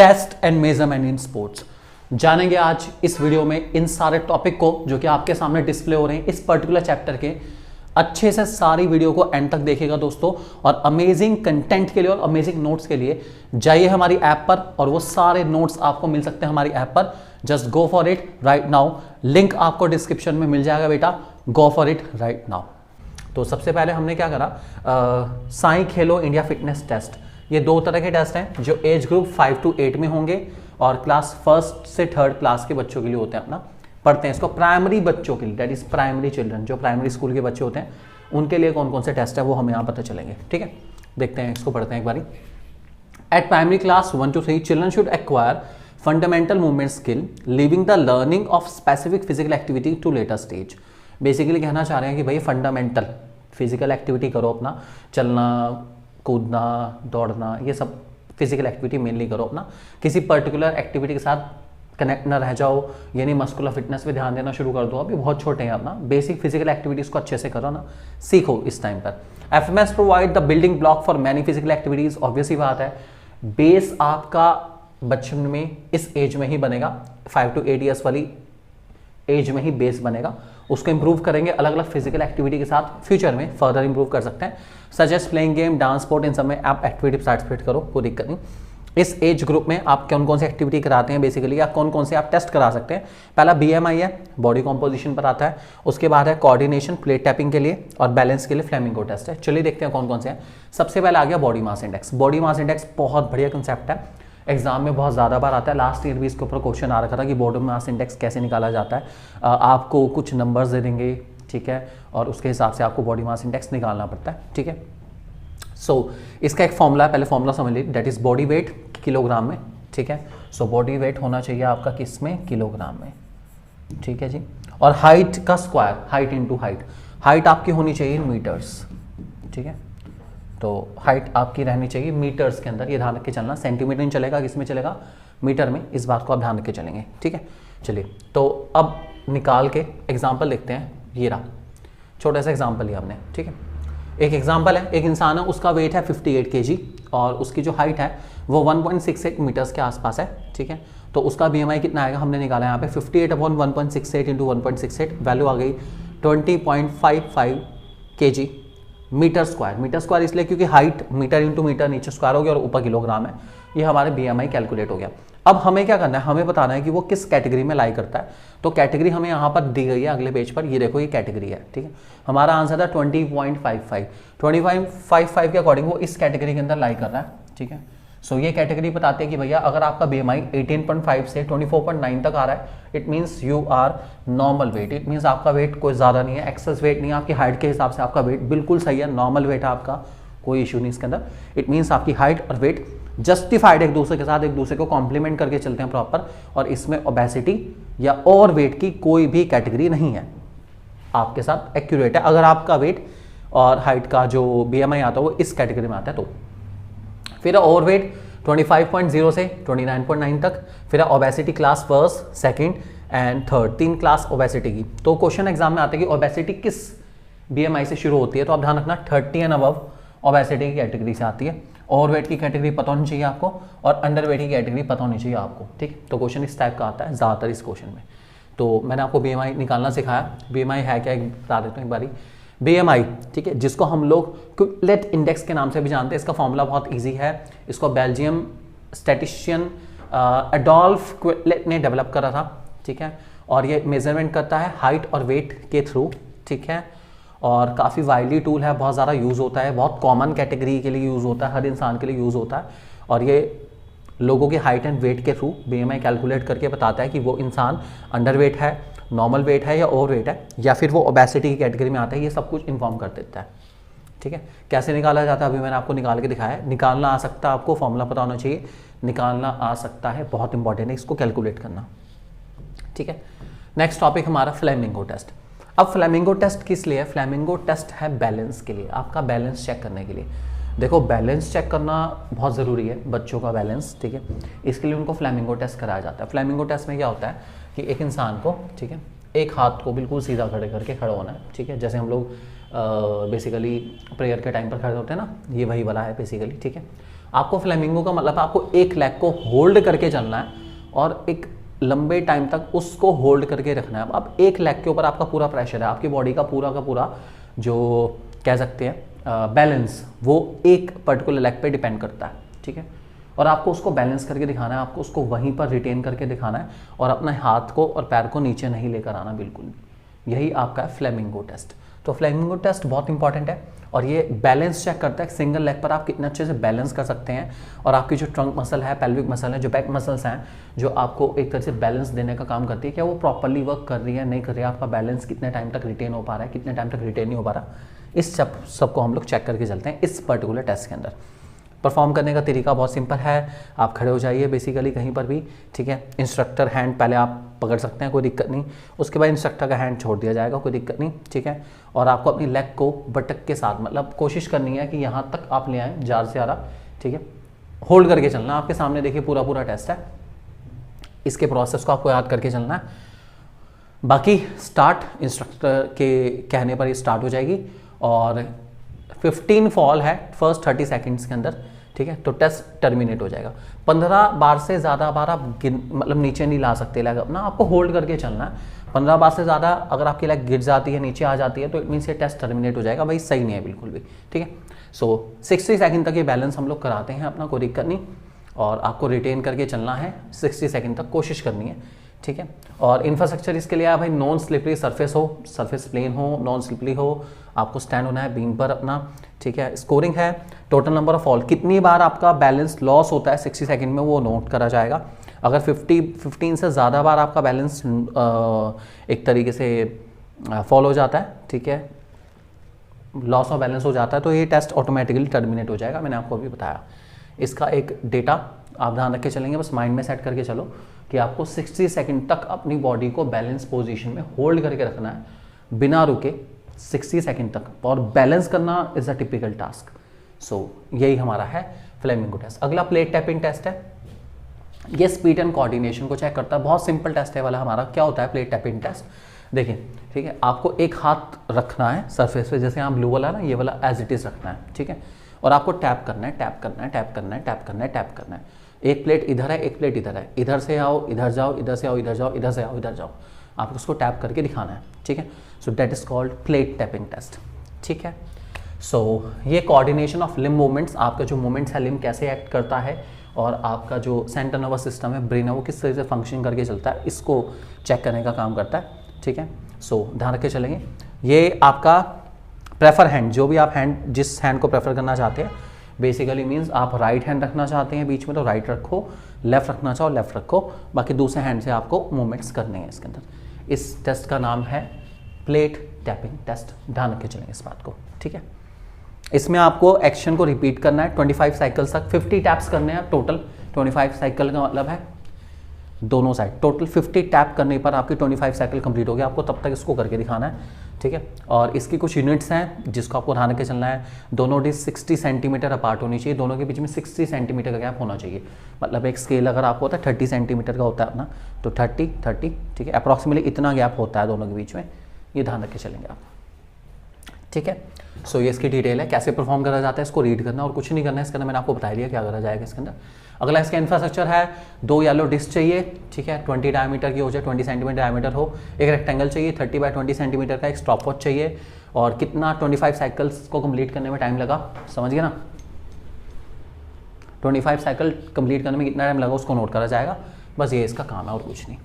Test and measurement in sports. जानेंगे आज इस वीडियो में इन सारे टॉपिक को जो कि आपके सामने डिस्प्ले हो रहे हैं इस पर्टिकुलर चैप्टर के। अच्छे से सारी वीडियो को एंड तक देखिएगा दोस्तों, और अमेजिंग कंटेंट के लिए और अमेजिंग नोट्स के लिए जाइए हमारी ऐप पर, और वो सारे नोट्स आपको मिल सकते हैं हमारी ऐप पर। Just go for it right now, link आपको डिस्क्रिप्शन में मिल जाएगा बेटा, go for it right now. तो सबसे पहले हमने क्या करा, साई खेलो इंडिया फिटनेस टेस्ट। ये दो तरह के टेस्ट हैं जो एज ग्रुप 5 to 8 में होंगे और क्लास 1st से 3rd क्लास के बच्चों के लिए होते हैं। अपना पढ़ते हैं इसको, प्राइमरी बच्चों के लिए, दैट इज प्राइमरी चिल्ड्रन, जो प्राइमरी स्कूल के बच्चे होते हैं उनके लिए कौन कौन से टेस्ट है वो हमें यहाँ पता चलेंगे। ठीक है, देखते हैं, इसको पढ़ते हैं एक बारी। At primary class 1 to 3 children should acquire fundamental movement skill living the learning of specific physical activity to later stage. Basically कहना चाह रहे हैं कि भाई फंडामेंटल फिजिकल एक्टिविटी करो, अपना चलना कूदना दौड़ना ये सब फिजिकल एक्टिविटी मेनली करो अपना, किसी पर्टिकुलर एक्टिविटी के साथ कनेक्ट ना रह जाओ, यानी मस्कुलर फिटनेस पे ध्यान देना शुरू कर दो। अभी बहुत छोटे हैं, अपना बेसिक फिजिकल एक्टिविटीज को अच्छे से करो ना, सीखो इस टाइम पर। FMS provide the building block for many physical activities. Obviously बात है, बेस आपका बचपन में इस एज में ही बनेगा, 5 to 8 ईयर्स वाली एज में ही बेस बनेगा। उसको इंप्रूव करेंगे अलग अलग फिजिकल एक्टिविटी के साथ, फ्यूचर में फर्दर इंप्रूव कर सकते हैं। Such as playing game, dance, sport, इन सब में आप एक्टिविटी पार्टिसिपेट करो, कोई दिक्कत नहीं। इस एज ग्रुप में आप कौन कौन सी एक्टिविटी कराते हैं बेसिकली, या कौन कौन से आप टेस्ट करा सकते हैं। पहला BMI है, बॉडी कॉम्पोजिशन पर आता है। उसके बाद है कोऑर्डिनेशन, प्लेट टैपिंग के लिए, और बैलेंस के लिए फ्लेमिंगो टेस्ट है। चलिए देखते हैं कौन कौन से हैं। सबसे पहले आ गया body mass index. Body mass index बहुत बढ़िया कंसेप्ट है, एग्जाम में बहुत ज़्यादा बार आता है। लास्ट ईयर भी इसके ऊपर क्वेश्चन आ रखा था कि बॉडी मास इंडेक्स कैसे निकाला जाता है। आपको कुछ नंबर्स दे देंगे, ठीक है, और उसके हिसाब से आपको बॉडी मास इंडेक्स निकालना पड़ता है। ठीक है, सो इसका एक फॉर्मूला है, पहले फॉर्मूला समझ लीजिए, that is body weight kilogram में। ठीक है, सो बॉडी वेट होना चाहिए आपका किस में, किलोग्राम में। ठीक है जी, और हाइट का square, height into height, height आपकी होनी चाहिए मीटर्स। ठीक है, तो हाइट आपकी रहनी चाहिए मीटर्स के अंदर, ये ध्यान रख के चलना। सेंटीमीटर नहीं चलेगा, किस में चलेगा, मीटर में, इस बात को आप ध्यान रख के चलेंगे। ठीक है, चलिए तो अब निकाल के एग्जाम्पल देखते हैं। ये रहा छोटा सा एग्जाम्पल लिया हमने। ठीक है, एक एग्जाम्पल है, एक इंसान है, उसका वेट है 58 kg और उसकी जो हाइट है वो 1.68 मीटर्स के आसपास है। ठीक है, तो उसका BMI कितना आएगा, हमने निकाला है यहाँ पे 58/1.68 इंटू 1.68, वैल्यू आ गई 20.55 kg metre square. Metre square इसलिए क्योंकि हाइट मीटर इंटू मीटर, नीचे स्क्वायर हो गया और ऊपर किलोग्राम है। ये हमारे BMI कैलकुलेट हो गया। अब हमें क्या करना है, हमें बताना है कि वो किस कैटेगरी में लाई करता है। तो कैटेगरी हमें यहाँ पर दी गई है अगले पेज पर, ये देखो ये कैटेगरी है। ठीक है, हमारा आंसर था 20.55। 20.55 के अकॉर्डिंग वो इस कैटेगरी के अंदर लाई कर रहा है। ठीक है, सो ये कैटेगरी बताते हैं कि भैया अगर आपका BMI 18.5 से 24.9 तक आ रहा है, it means you are normal weight. It means आपका वेट कोई ज़्यादा नहीं है, एक्सेस वेट नहीं है, आपकी हाइट के हिसाब से आपका वेट बिल्कुल सही है, नॉर्मल वेट है आपका, कोई इशू नहीं इसके अंदर। इट मीन्स आपकी हाइट और वेट जस्टिफाइड, एक दूसरे के साथ एक दूसरे को कॉम्प्लीमेंट करके चलते हैं प्रॉपर, और इसमें ओबेसिटी या ओवर वेट की कोई भी कैटेगरी नहीं है, आपके साथ एक्यूरेट है। अगर आपका वेट और हाइट का जो BMI आता है वो इस कैटेगरी में आता है तो। फिर ओवरवेट 25.0 से 29.9 तक, फिर obesity class 1st, 2nd and 3rd, 3 class obesity की। तो क्वेश्चन एग्जाम में आते हैं कि ओबेसिटी किस BMI से शुरू होती है, तो आप ध्यान रखना 30 एंड अबव ओबेसिटी की कैटेगरी से आती है। ओवरवेट की कैटेगरी पता होनी चाहिए आपको, और अंडरवेट की कैटेगरी पता होनी चाहिए आपको। ठीक, तो क्वेश्चन इस टाइप का आता है ज़्यादातर इस क्वेश्चन में। तो मैंने आपको BMI निकालना सिखाया। BMI है क्या, एक बता देता हूँ एक बारी। BMI, ठीक है, जिसको हम लोग क्विकलेट इंडेक्स के नाम से भी जानते हैं, इसका फॉर्मूला बहुत इजी है। इसको बेल्जियम स्टैटिस्टिशियन एडोल्फ क्विकलेट ने डेवलप करा था। ठीक है, और ये मेजरमेंट करता है हाइट और वेट के थ्रू। ठीक है, और काफ़ी वाइडली टूल है, बहुत ज़्यादा यूज़ होता है, बहुत कॉमन कैटेगरी के लिए यूज़ होता है, हर इंसान के लिए यूज़ होता है। और ये लोगों के हाइट एंड वेट के थ्रू BMI कैलकुलेट करके बताता है कि वो इंसान अंडर वेट है, नॉर्मल वेट है या ओवर वेट है, या फिर वो ओबेसिटी की कैटेगरी में आता है। ये सब कुछ इन्फॉर्म कर देता है। ठीक है, कैसे निकाला जाता है अभी मैंने आपको निकाल के दिखाया है। निकालना आ सकता है, आपको फॉर्मूला पता होना चाहिए, निकालना आ सकता है, बहुत इंपॉर्टेंट है इसको कैलकुलेट करना। ठीक है, नेक्स्ट टॉपिक हमारा फ्लेमिंगो टेस्ट। अब फ्लेमिंगो टेस्ट किस लिए है, फ्लेमिंगो टेस्ट है बैलेंस के लिए, आपका बैलेंस चेक करने के लिए। देखो बैलेंस चेक करना बहुत ज़रूरी है, बच्चों का बैलेंस। ठीक है, इसके लिए उनको फ्लेमिंगो टेस्ट कराया जाता है। फ्लेमिंगो टेस्ट में क्या होता है कि एक इंसान को, ठीक है, एक हाथ को बिल्कुल सीधा खड़े करके खड़ा होना है। ठीक है, जैसे हम लोग बेसिकली प्रेयर के टाइम पर खड़े होते हैं ना, ये वही वाला है बेसिकली। ठीक है, आपको फ्लेमिंगो का मतलब आपको एक लेग को होल्ड करके चलना है और एक लंबे टाइम तक उसको होल्ड करके रखना है। अब एक लेग के ऊपर आपका पूरा प्रेशर है, आपकी बॉडी का पूरा जो कह सकते हैं बैलेंस, वो एक पर्टिकुलर लेग पे डिपेंड करता है, ठीक है। और आपको उसको बैलेंस करके दिखाना है, आपको उसको वहीं पर रिटेन करके दिखाना है और अपने हाथ को और पैर को नीचे नहीं लेकर आना बिल्कुल भी। यही आपका है फ्लेमिंगो टेस्ट। तो फ्लेमिंगो टेस्ट बहुत इंपॉर्टेंट है और ये बैलेंस चेक करता है सिंगल लेग पर आप कितने अच्छे से बैलेंस कर सकते हैं और आपकी जो ट्रंक मसल है, पेल्विक मसल है, जो बैक मसल्स हैं, जो आपको एक तरह से बैलेंस देने का काम करती है, क्या वो प्रॉपरली वर्क कर रही है, नहीं कर रही है, आपका बैलेंस कितने टाइम तक रिटेन हो पा रहा है, कितने टाइम तक रिटेन नहीं हो पा रहा। इस सबको हम लोग चेक करके चलते हैं इस पर्टिकुलर टेस्ट के अंदर। परफॉर्म करने का तरीका बहुत सिंपल है, आप खड़े हो जाइए बेसिकली कहीं पर भी, ठीक है। इंस्ट्रक्टर हैंड पहले आप पकड़ सकते हैं, कोई दिक्कत नहीं, उसके बाद इंस्ट्रक्टर का हैंड छोड़ दिया जाएगा, कोई दिक्कत नहीं, ठीक है। और आपको अपनी लेग को बटक के साथ, मतलब कोशिश करनी है कि यहाँ तक आप ले आएँ ज़्यादा से ज़्यादा, ठीक है। होल्ड करके चलना, आपके सामने देखिए पूरा टेस्ट है, इसके प्रोसेस को आपको याद करके चलना है। बाकी स्टार्ट इंस्ट्रक्टर के कहने पर ही स्टार्ट हो जाएगी और 15 फॉल है फर्स्ट 30 सेकंड्स के अंदर, ठीक है। तो टेस्ट टर्मिनेट हो जाएगा। 15 बार से ज़्यादा बार आप मतलब नीचे नहीं ला सकते लेग अपना, आपको होल्ड करके चलना है। 15 बार से ज़्यादा अगर आपकी लेग गिर जाती है, नीचे आ जाती है, तो इट मीन से टेस्ट टर्मिनेट हो जाएगा, भाई सही नहीं है बिल्कुल भी, ठीक है। सो 60 सेकंड तक ये बैलेंस हम लोग कराते हैं अपना, कोई दिक्कत नहीं, और आपको रिटेन करके चलना है 60 सेकंड तक, कोशिश करनी है, ठीक है। और इंफ्रास्ट्रक्चर इसके लिए भाई नॉन स्लिपरी सरफेस हो, सरफेस प्लेन हो, नॉन स्लिपरी हो, आपको स्टैंड होना है बीम पर अपना, ठीक है। स्कोरिंग है टोटल नंबर ऑफ फॉल, कितनी बार आपका बैलेंस लॉस होता है 60 सेकंड में, वो नोट करा जाएगा। अगर 15 से ज़्यादा बार आपका बैलेंस एक तरीके से फॉल हो जाता है, ठीक है, लॉस ऑफ बैलेंस हो जाता है, तो ये टेस्ट ऑटोमेटिकली टर्मिनेट हो जाएगा। मैंने आपको अभी बताया, इसका एक डेटा आप ध्यान रख के चलेंगे, बस माइंड में सेट करके चलो कि आपको 60 सेकंड तक अपनी बॉडी को बैलेंस पोजीशन में होल्ड करके रखना है बिना रुके 60 सेकंड तक, और बैलेंस करना इज अ टिपिकल टास्क। सो यही हमारा है फ्लेमिंगो टेस्ट। अगला प्लेट टैपिंग टेस्ट है, ये स्पीड एंड कोऑर्डिनेशन को चेक करता है, बहुत सिंपल टेस्ट है वाला हमारा। क्या होता है प्लेट टैपिंग टेस्ट, देखिए, ठीक है, आपको एक हाथ रखना है सरफेस पे, जैसे यहाँ ब्लू वाला है ना, ये वाला एज इट इज रखना है, ठीक है, और आपको टैप करना है, टैप करना है, टैप करना है, टैप करना है, टैप करना है। एक प्लेट इधर है, एक प्लेट इधर है, इधर से आओ, इधर जाओ, इधर से आओ, इधर जाओ, इधर से आओ, इधर जाओ, आपको उसको टैप करके दिखाना है, ठीक है। So that is called plate tapping test, ठीक है। सो ये कोऑर्डिनेशन ऑफ लिम्ब मूवमेंट्स, आपका जो मूवमेंट्स है लिम्ब कैसे एक्ट करता है, और आपका जो सेंट्रल नर्वस सिस्टम है, ब्रेन है, वो किस तरह से फंक्शन करके चलता है, इसको चेक करने का काम करता है, ठीक है। सो ध्यान रख के चलेंगे। ये आपका प्रेफर हैंड, जो भी आप हैंड, जिस हैंड को प्रेफर करना चाहते हैं, बेसिकली मीन्स आप राइट हैंड रखना चाहते हैं बीच में तो राइट रखो, लेफ्ट रखना चाहो लेफ्ट रखो, बाकी दूसरे हैंड से आपको मूवमेंट्स करने हैं इसके अंदर। इस टेस्ट का नाम है प्लेट टैपिंग टेस्ट, ध्यान रख के चलेंगे इस बात को, ठीक है। इसमें आपको एक्शन को रिपीट करना है 25 साइकिल्स तक, 50 टैप्स करने हैं टोटल। 25 साइकिल का मतलब है दोनों साइड, टोटल 50 टैप करने पर आपकी 25 साइकिल कंप्लीट हो गया, आपको तब तक इसको करके दिखाना है, ठीक है। और इसकी कुछ यूनिट्स हैं जिसको आपको ध्यान रख के चलना है। दोनों डिस्क 60 सेंटीमीटर अपार्ट होनी चाहिए, दोनों के बीच में 60 सेंटीमीटर का गैप होना चाहिए। मतलब एक स्केल अगर आपको होता है 30 सेंटीमीटर का होता है अपना, तो 30, ठीक है, अप्रॉक्सीमेटली इतना गैप होता है दोनों के बीच में, ये ध्यान रख के चलेंगे आप, ठीक है। सो ये इसकी डिटेल है, कैसे परफॉर्म करा जाता है, इसको रीड करना और कुछ नहीं करना है इसके अंदर, मैंने आपको बता दिया क्या करा जाएगा इसके अंदर। अगला इसका इंफ्रास्ट्रक्चर है, 2 येलो डिस्क चाहिए, ठीक है, 20 डायमीटर की हो जाए, 20 सेंटीमीटर डायमीटर हो, एक रेक्टेंगल चाहिए 30 बाय 20 सेंटीमीटर का, एक स्टॉप वॉच चाहिए, और कितना 25 साइकिल्स को कंप्लीट करने में टाइम लगा, समझ गए ना, 25 साइकिल कंप्लीट करने में कितना टाइम लगा उसको नोट करा जाएगा, बस ये इसका काम है और कुछ नहीं।